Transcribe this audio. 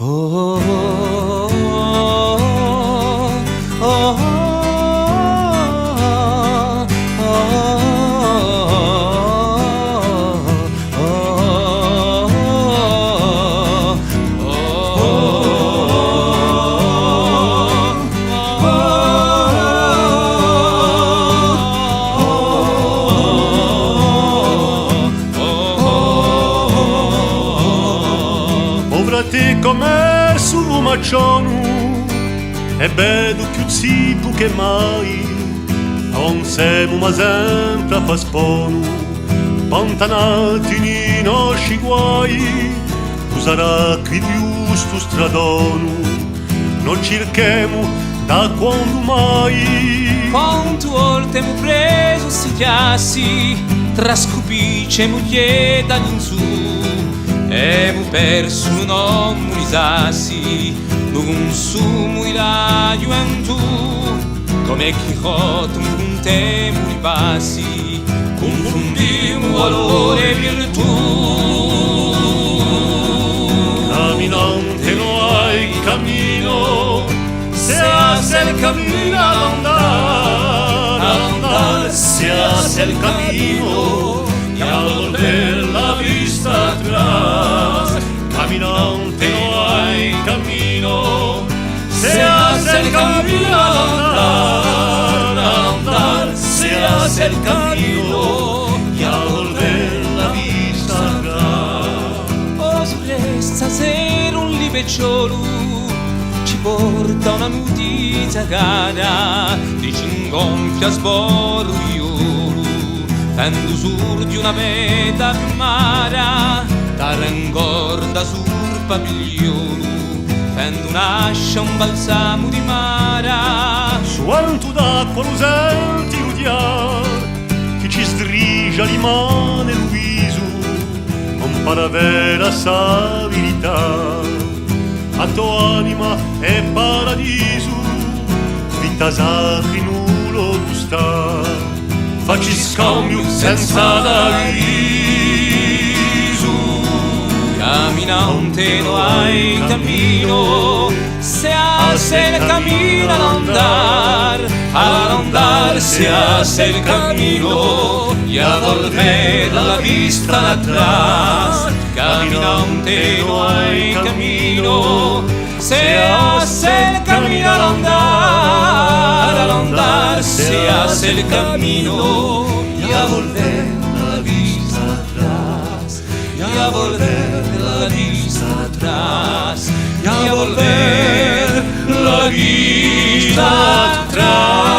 Oh, oh, oh, oh, Te come sul lumaccionu e vedo più zipu che mai, non siamo ma sempre a fa sponu, pantanati nei nostri guai, tu sarà qui più stu stradonu, non cerchiamo da quando mai. Quante volte mu preso sti chiassi, trascupice mu chieda l'insu, e mu perso non mu risassi, non su mu la gioventù, come Quixote un te mu ripassi, confondiamo valore e virtù. Caminante no hay camino, se hace el camino al andar, se hace el camino y al volver la vista atrás. Caminante no hay camino, se hace el camino al andar, se hace el camino y al volver la vista atrás. Os resta stasera un libecciolo, ci porta una notizia cara, dici ingonfia sborro iolo, fendo sur di una meta mara, t'arrengorda sul papigliolo, fendo un'ascia un balsamo di mara. Suonto d'acqua lo senti odiar, che ci strigia di mano e il viso, con paravera sa verità. A tua anima è paradiso, vita sacri nullo gustar, facci scambio senza d'avviso. Caminante no hay camino, se hace el camino al andar se hace el camino y a volver la vista atrás. Caminante no hay camino, se hace el camino al andar se hace el camino y a volver la vista atrás, y a volver la vista atrás, y a volver la vista atrás.